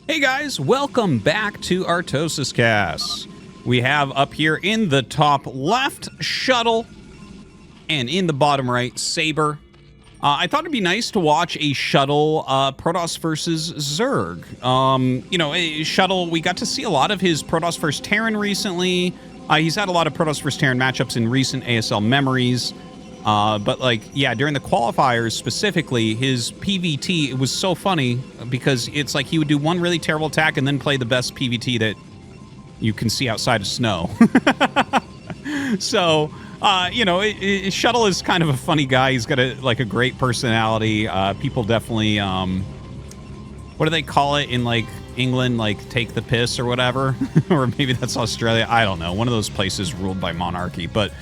Hey guys, welcome back to ArtosisCasts. We have up here in the top left, Shuttle, and in the bottom right, Saber. I thought it'd be nice to watch a Shuttle Protoss versus Zerg. Shuttle, we got to see a lot of his Protoss versus Terran recently. He's had a lot of Protoss versus Terran matchups in recent ASL memories. But during the qualifiers specifically, his PVT, it was so funny because it's like he would do one really terrible attack and then play the best PVT that you can see outside of snow. So, Shuttle is kind of a funny guy. He's got a great personality. People definitely, what do they call it in England, take the piss or whatever? Or maybe that's Australia. I don't know. One of those places ruled by monarchy. But,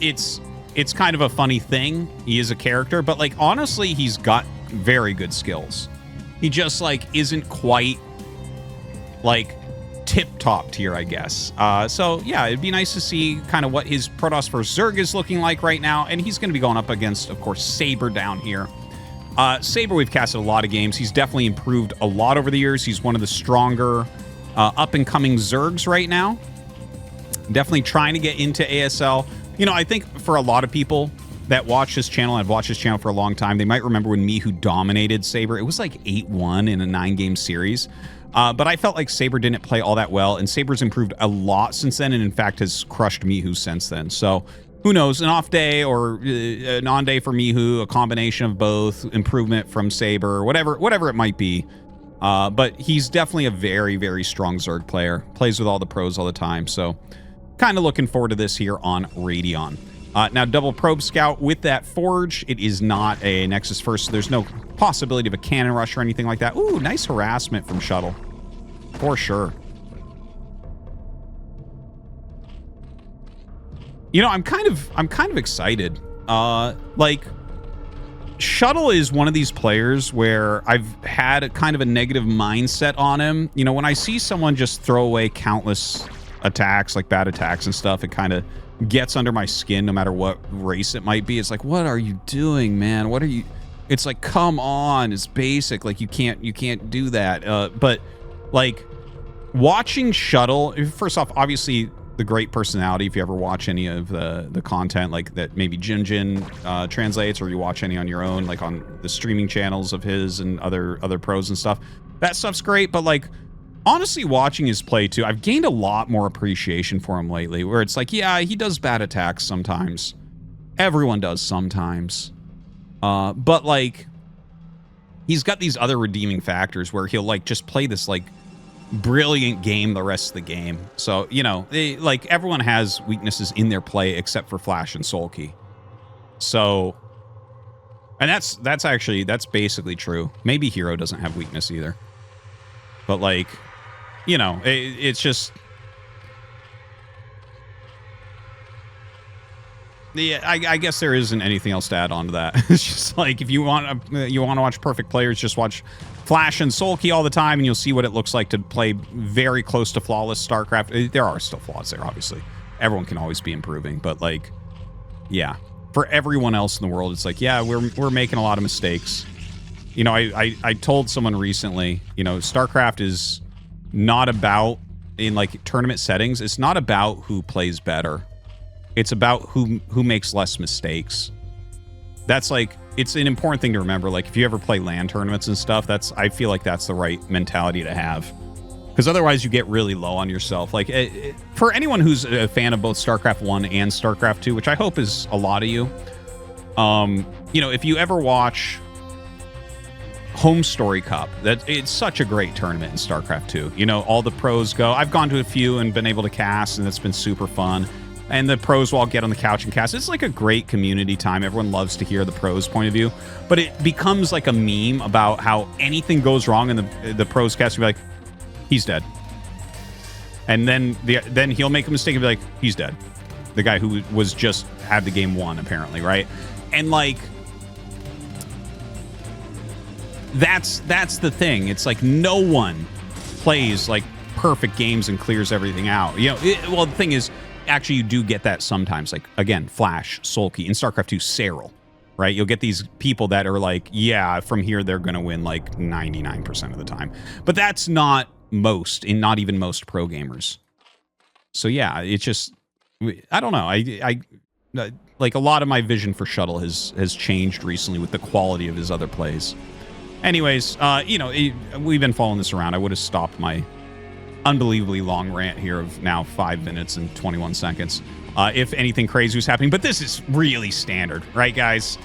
it's kind of a funny thing. He is a character, but honestly, he's got very good skills. He just isn't quite tip-top tier, I guess. So yeah, it'd be nice to see kind of what his Protoss versus Zerg is looking like right now, and he's going to be going up against, of course, Saber down here. Saber, we've casted a lot of games. He's definitely improved a lot over the years. He's one of the stronger up-and-coming Zergs right now. Definitely trying to get into ASL. I think for a lot of people that watch this channel, I've watched this channel for a long time, they might remember when Mihu dominated Saber. It was 8-1 in a 9-game series. But I felt like Saber didn't play all that well, and Saber's improved a lot since then, and in fact has crushed Mihu since then. So who knows, an off day or an on day for Mihu, a combination of both, improvement from Saber, whatever it might be. But he's definitely a very, very strong Zerg player. Plays with all the pros all the time, so kind of looking forward to this here on Radeon. Now, double probe scout with that forge. It is not a Nexus first, so there's no possibility of a cannon rush or anything like that. Ooh, nice harassment from Shuttle, for sure. I'm kind of excited. Shuttle is one of these players where I've had a kind of a negative mindset on him. When I see someone just throw away countless attacks, bad attacks and stuff, it kind of gets under my skin no matter what race it might be. It's like, what are you doing, man? What are you... It's like, come on, it's basic. You can't do that. But watching Shuttle, first off, obviously the great personality. If you ever watch any of the content that maybe Jin translates, or you watch any on your own, on the streaming channels of his and other pros and stuff, that stuff's great. But honestly, watching his play too, I've gained a lot more appreciation for him lately, where it's yeah, he does bad attacks sometimes. Everyone does sometimes. But he's got these other redeeming factors where he'll just play this brilliant game the rest of the game. So, everyone has weaknesses in their play except for Flash and Sulky. So, and that's basically true. Maybe Hero doesn't have weakness either. But it's just... Yeah, I guess there isn't anything else to add on to that. It's just if you want to watch perfect players, just watch Flash and Sulky all the time, and you'll see what it looks like to play very close to flawless StarCraft. There are still flaws there, obviously. Everyone can always be improving, but yeah, for everyone else in the world, it's yeah, we're making a lot of mistakes. I told someone recently, StarCraft is not about, in tournament settings, it's not about who plays better. It's about who makes less mistakes. That's it's an important thing to remember. If you ever play LAN tournaments and stuff, I feel that's the right mentality to have. Because otherwise you get really low on yourself. For anyone who's a fan of both StarCraft 1 and StarCraft 2, which I hope is a lot of you, if you ever watch Home Story Cup, it's such a great tournament in StarCraft 2. All the pros go. I've gone to a few and been able to cast, and it's been super fun. And the pros will all get on the couch and cast. It's a great community time. Everyone loves to hear the pros' point of view. But it becomes a meme about how anything goes wrong, and the pros cast will be he's dead. And then he'll make a mistake and be he's dead. The guy who was just had the game won, apparently, right? And that's the thing. It's no one plays perfect games and clears everything out. Well, the thing is, actually, you do get that sometimes. Again, Flash, Sulky, in StarCraft 2, Serral. right? You'll get these people that are like, yeah, from here they're going to win like 99% of the time. But that's not most, and not even most pro gamers. So yeah, it's just, I don't know. I like a lot of my vision for Shuttle has changed recently with the quality of his other plays. Anyways, you know, we've been following this around. I would have stopped my unbelievably long rant here of now 5 minutes and 21 seconds. If anything crazy was happening, but this is really standard, right, guys?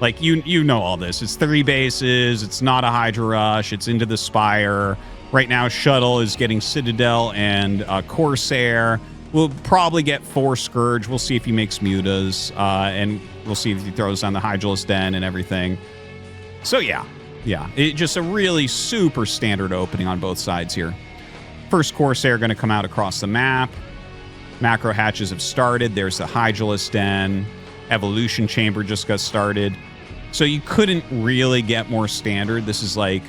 Like, you know all this. It's 3 bases. It's not a Hydra Rush. It's into the Spire. Right now, Shuttle is getting Citadel and Corsair. We'll probably get 4 Scourge. We'll see if he makes mutas. And we'll see if he throws down the Hydralisk Den and everything. So, yeah. It's just a really super standard opening on both sides here. First Corsair going to come out across the map. Macro hatches have started. There's the Hydralisk Den. Evolution Chamber just got started. So you couldn't really get more standard. This is like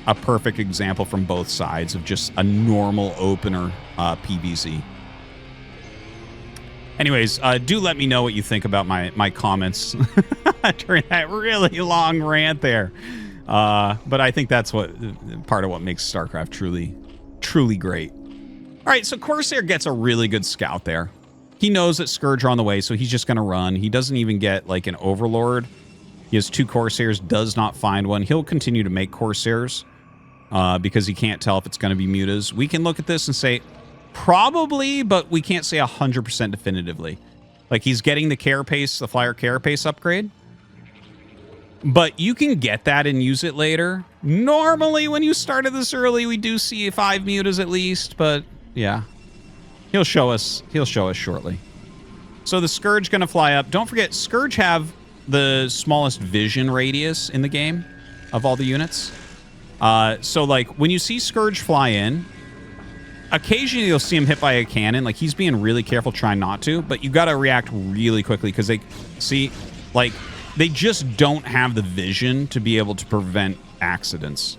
a perfect example from both sides of just a normal opener PVZ. Anyways, do let me know what you think about my comments during that really long rant there. But I think that's part of what makes StarCraft truly great. All right, so Corsair gets a really good scout there. He knows that Scourge are on the way, so he's just going to run. He doesn't even get, like, an Overlord. He has 2 Corsairs, does not find one. He'll continue to make Corsairs because he can't tell if it's going to be mutas. We can look at this and say, probably, but we can't say 100% definitively. Like, he's getting the Carapace, the Flyer Carapace upgrade. But you can get that and use it later. Normally, when you started this early, we do see 5 mutas at least, but yeah. He'll show us shortly. So the Scourge going to fly up. Don't forget, Scourge have the smallest vision radius in the game of all the units. So, like, when you see Scourge fly in, occasionally you'll see him hit by a cannon. Like, he's being really careful trying not to, but you got to react really quickly because they see, like, they just don't have the vision to be able to prevent accidents.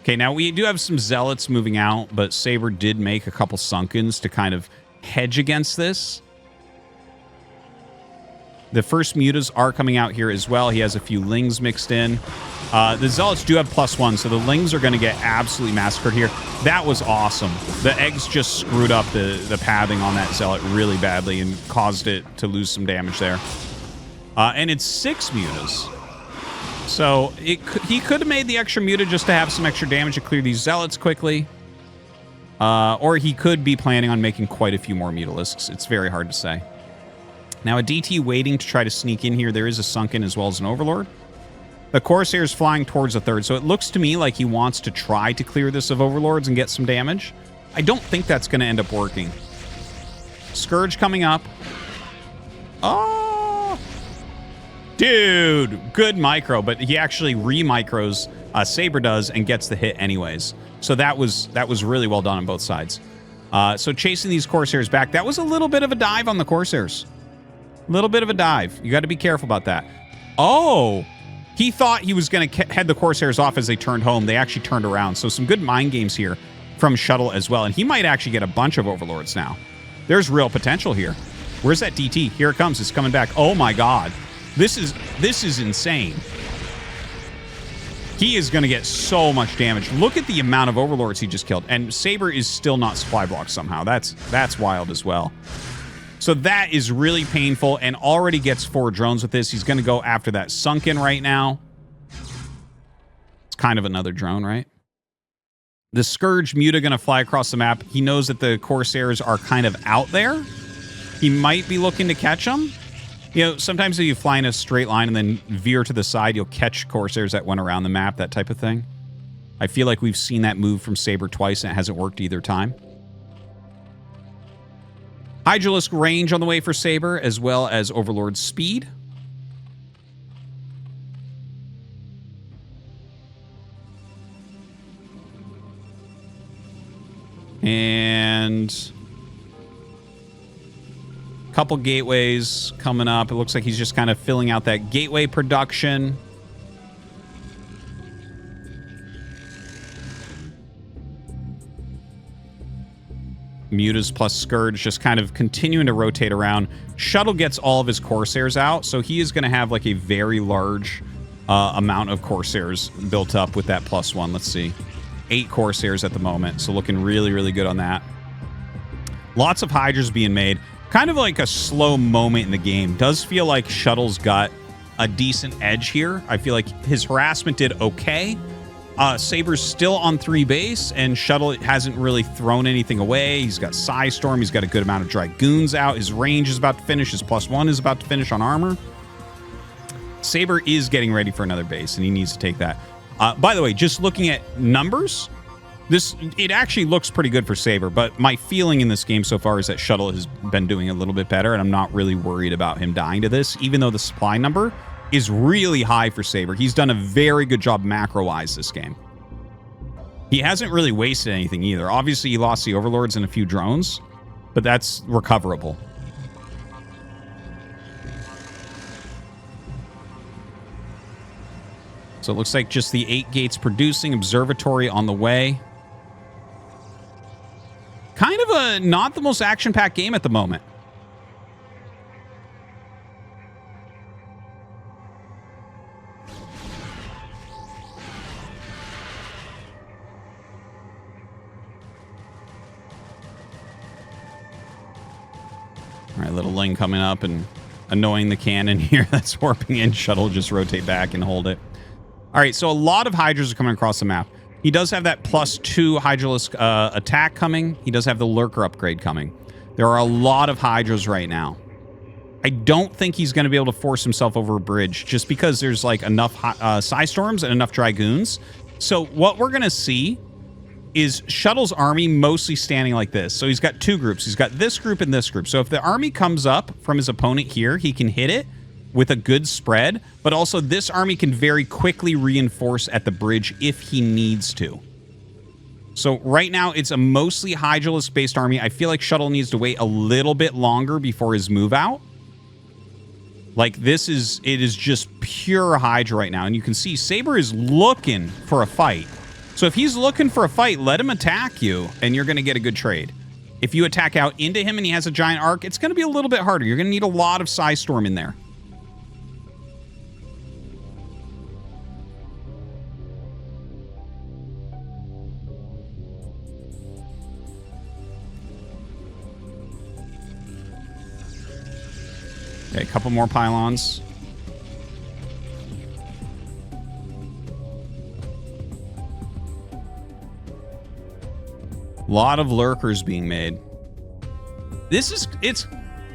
Okay, now we do have some Zealots moving out, but Saber did make a couple Sunkens to kind of hedge against this. The first mutas are coming out here as well. He has a few Lings mixed in. The Zealots do have +1, so the Lings are going to get absolutely massacred here. That was awesome. The eggs just screwed up the pathing on that Zealot really badly and caused it to lose some damage there. And it's 6 mutas. So he could have made the extra muta just to have some extra damage to clear these Zealots quickly. Or he could be planning on making quite a few more Mutalisks. It's very hard to say. Now a DT waiting to try to sneak in here. There is a Sunken as well as an Overlord. The Corsair is flying towards the 3rd, so it looks to me like he wants to try to clear this of Overlords and get some damage. I don't think that's going to end up working. Scourge coming up. Oh! Dude, good micro, but he actually re-micros, Saber does, and gets the hit anyways. So that was really well done on both sides. So chasing these Corsairs back, that was a little bit of a dive on the Corsairs. A little bit of a dive. You got to be careful about that. Oh, he thought he was going to head the Corsairs off as they turned home. They actually turned around. So some good mind games here from Shuttle as well. And he might actually get a bunch of Overlords now. There's real potential here. Where's that DT? Here it comes. It's coming back. Oh my God. This is insane. He is going to get so much damage. Look at the amount of Overlords he just killed. And Saber is still not supply blocked somehow. That's wild as well. So that is really painful and already gets 4 drones with this. He's going to go after that Sunken right now. It's kind of another drone, right? The Scourge Muta going to fly across the map. He knows that the Corsairs are kind of out there. He might be looking to catch them. You know, sometimes if you fly in a straight line and then veer to the side, you'll catch Corsairs that went around the map, that type of thing. I feel like we've seen that move from Saber twice and it hasn't worked either time. Hydralisk range on the way for Saber, as well as Overlord speed. And couple gateways coming up. It looks like he's just kind of filling out that gateway production. Mutas plus Scourge just kind of continuing to rotate around. Shuttle gets all of his Corsairs out, so he is going to have like a very large amount of Corsairs built up with that +1. Let's see. 8 Corsairs at the moment, so looking really, really good on that. Lots of Hydras being made. Kind of like a slow moment in the game. Does feel like Shuttle's got a decent edge here. I feel like his harassment did okay. Saber's still on 3 base, and Shuttle hasn't really thrown anything away. He's got Psystorm. He's got a good amount of Dragoons out. His range is about to finish. His +1 is about to finish on armor. Saber is getting ready for another base, and he needs to take that. By the way, just looking at numbers, it actually looks pretty good for Saber, but my feeling in this game so far is that Shuttle has been doing a little bit better, and I'm not really worried about him dying to this, even though the supply number is really high for Saber. He's done a very good job macro-wise this game. He hasn't really wasted anything either. Obviously, he lost the Overlords and a few drones, but that's recoverable. So it looks like just the 8 gates producing, observatory on the way. Kind of a not the most action-packed game at the moment. All right, little Ling coming up and annoying the cannon here that's warping in. Shuttle just rotate back and hold it. All right, so a lot of Hydras are coming across the map. He does have that +2 Hydralisk attack coming. He does have the Lurker upgrade coming. There are a lot of Hydras right now. I don't think he's going to be able to force himself over a bridge just because there's like enough Psystorms and enough Dragoons. So what we're going to see is Shuttle's army mostly standing like this. So he's got 2 groups. He's got this group and this group. So if the army comes up from his opponent here, he can hit it with a good spread, but also this army can very quickly reinforce at the bridge if he needs to. So right now, it's a mostly Hydralisk-based army. I feel like Shuttle needs to wait a little bit longer before his move out. Like it is just pure Hydra right now. And you can see Saber is looking for a fight. So if he's looking for a fight, let him attack you, and you're going to get a good trade. If you attack out into him and he has a giant arc, it's going to be a little bit harder. You're going to need a lot of Psystorm in there. Okay, a couple more pylons. A lot of lurkers being made. It's,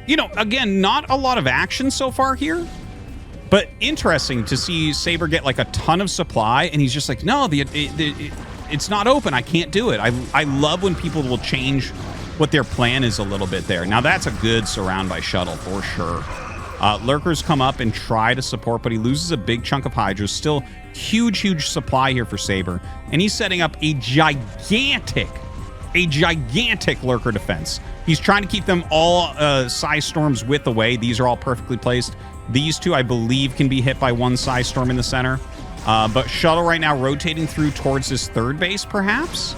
you know, again, not a lot of action so far here, but interesting to see Saber get like a ton of supply, and he's just like, no, it's not open. I can't do it. I love when people will change what their plan is a little bit there. Now, that's a good surround by Shuttle for sure. Lurkers come up and try to support, but he loses a big chunk of Hydras. Still huge supply here for Saber, and he's setting up a gigantic Lurker defense. He's trying to keep them all Psystorms width away. These are all perfectly placed. These 2, I believe, can be hit by 1 Psystorm in the center. But Shuttle right now rotating through towards this 3rd base, perhaps.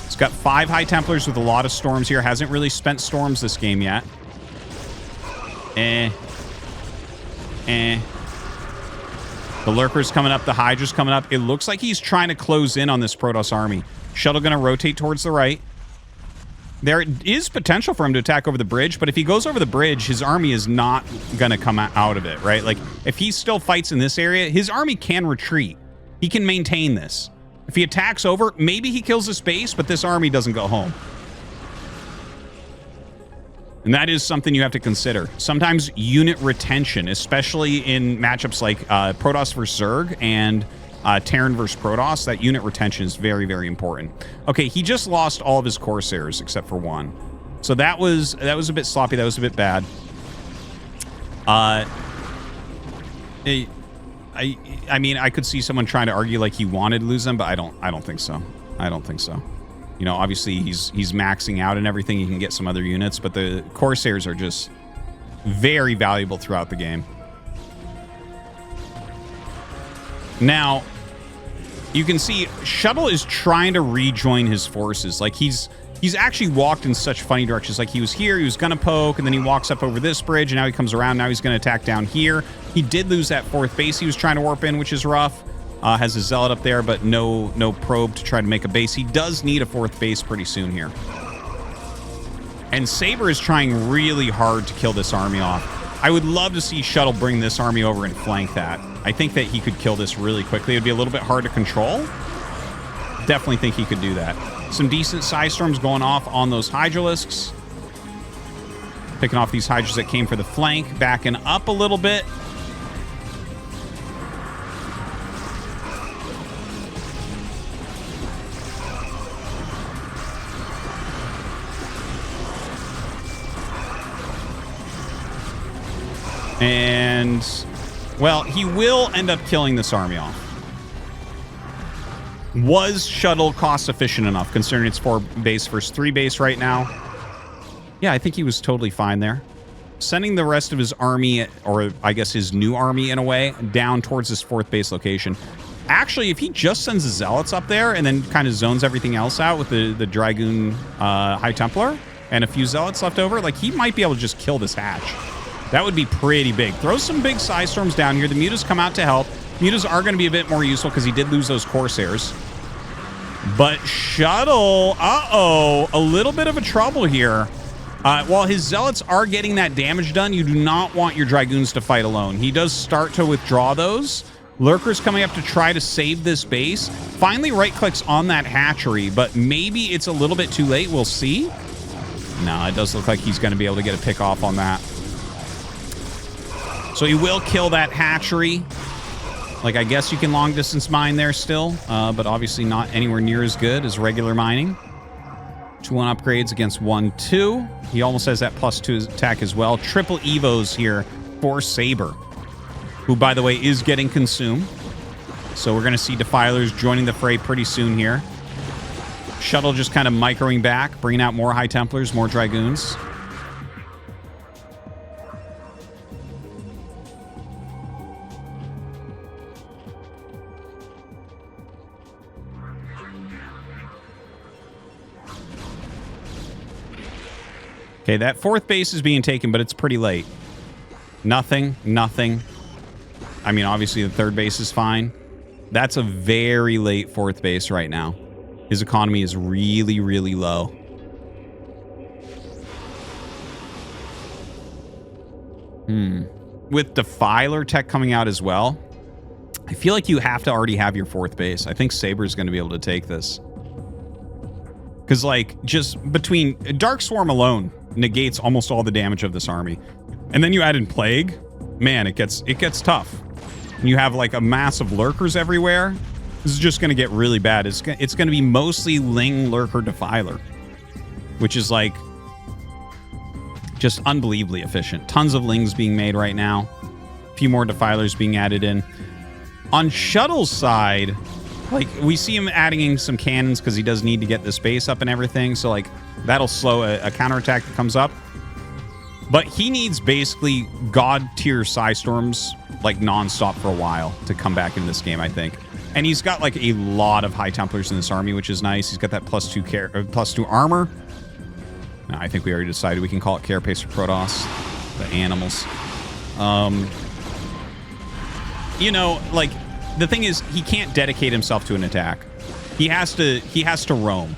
It's got 5 High Templars with a lot of storms here. Hasn't really spent storms this game yet. The Lurker's coming up. The Hydra's coming up. It looks like he's trying to close in on this Protoss army. Shuttle going to rotate towards the right. There is potential for him to attack over the bridge, but if he goes over the bridge, his army is not going to come out of it, right? Like, if he still fights in this area, his army can retreat. He can maintain this. If he attacks over, maybe he kills this base, but this army doesn't go home. And that is something you have to consider. Sometimes unit retention, especially in matchups like Protoss versus Zerg and Terran versus Protoss, that unit retention is very, very important. Okay, he just lost all of his Corsairs except for 1. So that was a bit sloppy. That was a bit bad. I mean, I could see someone trying to argue like he wanted to lose them, but I don't think so. I don't think so. You know, obviously he's maxing out and everything. He can get some other units, but the Corsairs are just very valuable throughout the game. Now, you can see Shuttle is trying to rejoin his forces. Like, he's actually walked in such funny directions. Like, he was here, he was going to poke, and then he walks up over this bridge, and now he comes around. Now he's going to attack down here. He did lose that 4th base he was trying to warp in, which is rough. Has a Zealot up there, but no probe to try to make a base. He does need a 4th base pretty soon here. And Saber is trying really hard to kill this army off. I would love to see Shuttle bring this army over and flank that. I think that he could kill this really quickly. It would be a little bit hard to control. Definitely think he could do that. Some decent Psy Storms going off on those Hydralisks. Picking off these Hydras that came for the flank. Backing up a little bit. And, well, he will end up killing this army off. Was Shuttle cost efficient enough, considering it's 4 base versus 3 base right now? Yeah, I think he was totally fine there. Sending the rest of his army, or I guess his new army in a way, down towards this 4th base location. Actually, if he just sends the Zealots up there and then kind of zones everything else out with the Dragoon High Templar and a few Zealots left over, like, he might be able to just kill this hatch. That would be pretty big. Throw some big Psy Storms down here. The Mutas come out to help. Mutas are going to be a bit more useful because he did lose those Corsairs. But Shuttle, a little bit of a trouble here. While his Zealots are getting that damage done, you do not want your Dragoons to fight alone. He does start to withdraw those. Lurkers coming up to try to save this base. Finally right-clicks on that hatchery, but maybe it's a little bit too late. We'll see. No, it does look like he's going to be able to get a pick off on that. So he will kill that hatchery. Like, I guess you can long distance mine there still, but obviously not anywhere near as good as regular mining. 2-1 upgrades against 1-2. He almost has that +2 attack as well. Triple Evos here for Saber, who, by the way, is getting consumed. So we're going to see Defilers joining the fray pretty soon here. Shuttle just kind of microing back, bringing out more High Templars, more Dragoons. Okay, that 4th base is being taken, but it's pretty late. Nothing. I mean, obviously the 3rd base is fine. That's a very late 4th base right now. His economy is really, really low. With Defiler tech coming out as well, I feel like you have to already have your 4th base. I think Saber's going to be able to take this. Because, like, just between Dark Swarm alone negates almost all the damage of this army. And then you add in Plague, man, it gets tough. And you have, like, a mass of Lurkers everywhere. This is just going to get really bad. It's going to be mostly Ling, Lurker, Defiler, which is, like, just unbelievably efficient. Tons of Lings being made right now. A few more Defilers being added in. On Shuttle's side, like, we see him adding in some cannons because he does need to get this base up and everything. So, like, that'll slow a counterattack that comes up. But he needs basically god-tier Psy Storms, like, non-stop for a while to come back in this game, I think. And he's got, like, a lot of High Templars in this army, which is nice. He's got that +2 armor. No, I think we already decided we can call it Carapace or Protoss. The animals. You know, like, the thing is, he can't dedicate himself to an attack. He has to roam.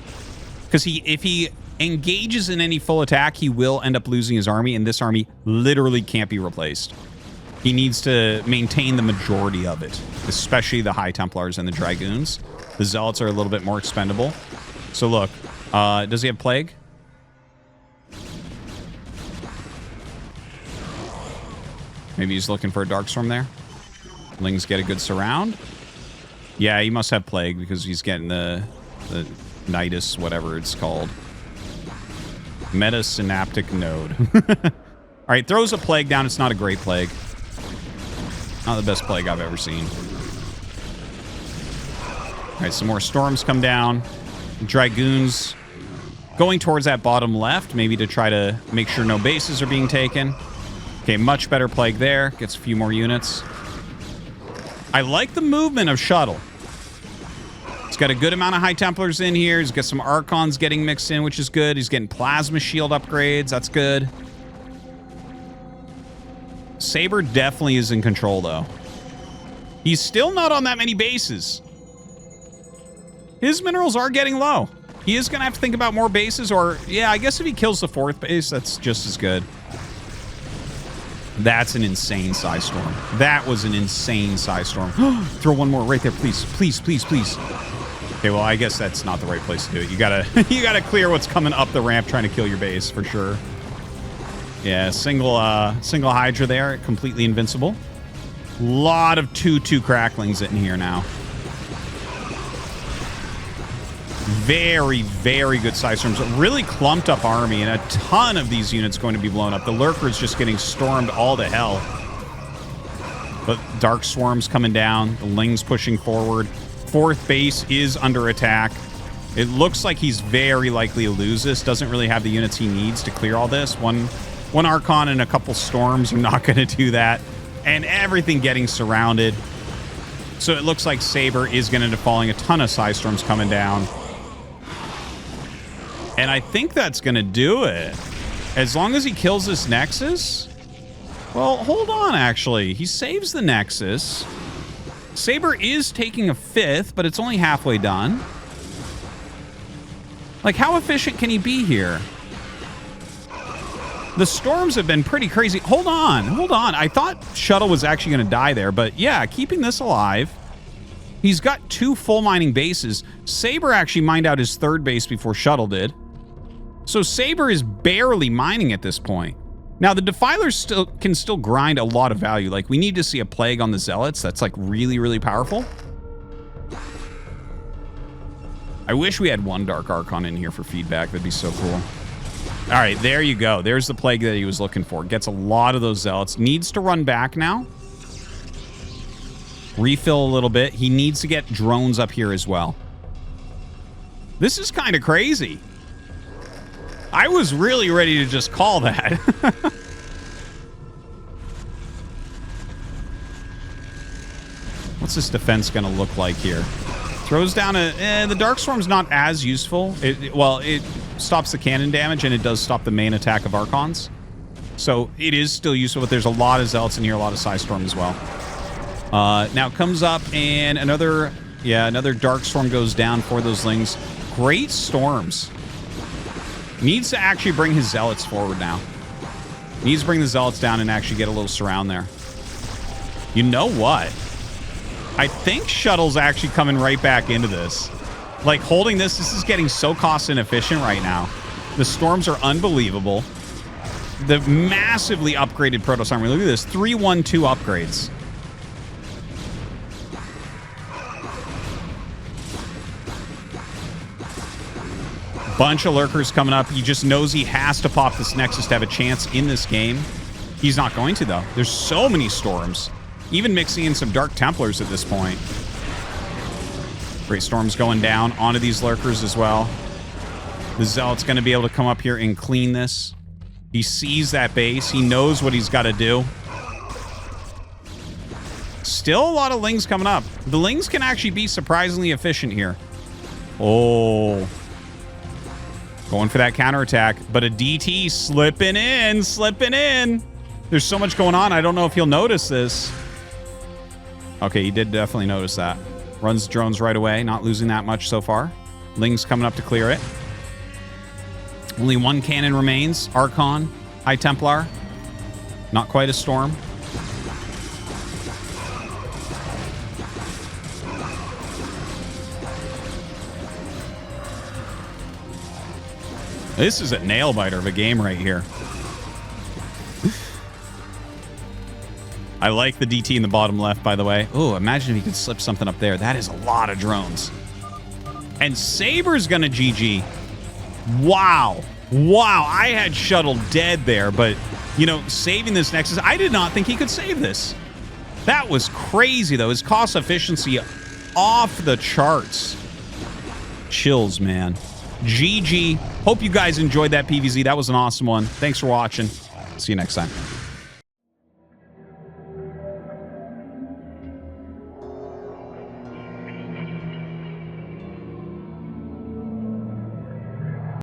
Because if he engages in any full attack, he will end up losing his army, and this army literally can't be replaced. He needs to maintain the majority of it, especially the High Templars and the Dragoons. The Zealots are a little bit more expendable. So look, does he have Plague? Maybe he's looking for a Darkstorm there. Lings get a good surround. Yeah, he must have Plague because he's getting the Nidus, whatever it's called. Metasynaptic node. All right, throws a Plague down. It's not a great Plague. Not the best Plague I've ever seen. All right, some more Storms come down. Dragoons going towards that bottom left, maybe to try to make sure no bases are being taken. Okay, much better Plague there. Gets a few more units. I like the movement of Shuttle. got a good amount of High Templars in here. He's got some Archons getting mixed in, which is good. He's getting Plasma Shield upgrades. That's good. Saber definitely is in control, though. He's still not on that many bases. His minerals are getting low. He is going to have to think about more bases, or, yeah, I guess if he kills the 4th base, that's just as good. That's an insane Psy Storm. That was an insane Psy Storm. Throw one more right there, please. Please, please, please. Okay, well, I guess that's not the right place to do it. You gotta, you gotta clear what's coming up the ramp trying to kill your base, for sure. Yeah, single Hydra there, completely invincible. Lot of 2/2 cracklings in here now. Very, very good Psy Storms. A really clumped up army, and a ton of these units going to be blown up. The Lurker's just getting stormed all to hell. But Dark Swarm's coming down. The Ling's pushing forward. 4th base is under attack. It looks like he's very likely to lose this. Doesn't really have the units he needs to clear all this. One Archon and a couple Storms are not going to do that. And everything getting surrounded. So it looks like Saber is going to end up falling. A ton of Psy Storms coming down. And I think that's going to do it. As long as he kills this Nexus. Well, hold on, actually. He saves the Nexus. Saber is taking a 5th, but it's only halfway done. Like, how efficient can he be here? The storms have been pretty crazy. Hold on, hold on. I thought Shuttle was actually going to die there, but yeah, keeping this alive. He's got 2 full mining bases. Saber actually mined out his 3rd base before Shuttle did. So Saber is barely mining at this point. Now, the Defilers can still grind a lot of value. Like, we need to see a Plague on the Zealots. That's, like, really, really powerful. I wish we had 1 Dark Archon in here for feedback. That'd be so cool. All right, there you go. There's the Plague that he was looking for. Gets a lot of those Zealots. Needs to run back now. Refill a little bit. He needs to get drones up here as well. This is kind of crazy. I was really ready to just call that. What's this defense going to look like here? Throws down a... the Dark Storm's not as useful. Well, it stops the cannon damage, and it does stop the main attack of Archons. So it is still useful, but there's a lot of Zealots in here, a lot of Psy Storm as well. Now it comes up, and another Dark Storm goes down for those Lings. Great Storms. Needs to actually bring his Zealots forward now. Needs to bring the Zealots down and actually get a little surround there. You know what? I think Shuttle's actually coming right back into this. Like, holding this is getting so cost inefficient right now. The Storms are unbelievable. The massively upgraded Protoss Army. Look at this. 3-1-2 upgrades. Bunch of Lurkers coming up. He just knows he has to pop this Nexus to have a chance in this game. He's not going to, though. There's so many Storms. Even mixing in some Dark Templars at this point. Great Storms going down onto these Lurkers as well. The Zealot's going to be able to come up here and clean this. He sees that base. He knows what he's got to do. Still a lot of Lings coming up. The Lings can actually be surprisingly efficient here. Oh... Going for that counterattack, but a DT slipping in. There's so much going on. I don't know if he'll notice this. Okay, he did definitely notice that. Runs drones right away, not losing that much so far. Ling's coming up to clear it. Only 1 cannon remains. Archon, High Templar. Not quite a storm. This is a nail-biter of a game right here. I like the DT in the bottom left, by the way. Oh, imagine if he could slip something up there. That is a lot of drones. And Saber's gonna GG. Wow. Wow, I had Shuttle dead there, but, you know, saving this Nexus, I did not think he could save this. That was crazy, though. His cost efficiency off the charts. Chills, man. GG. Hope you guys enjoyed that PVZ. That was an awesome one. Thanks for watching. See you next time.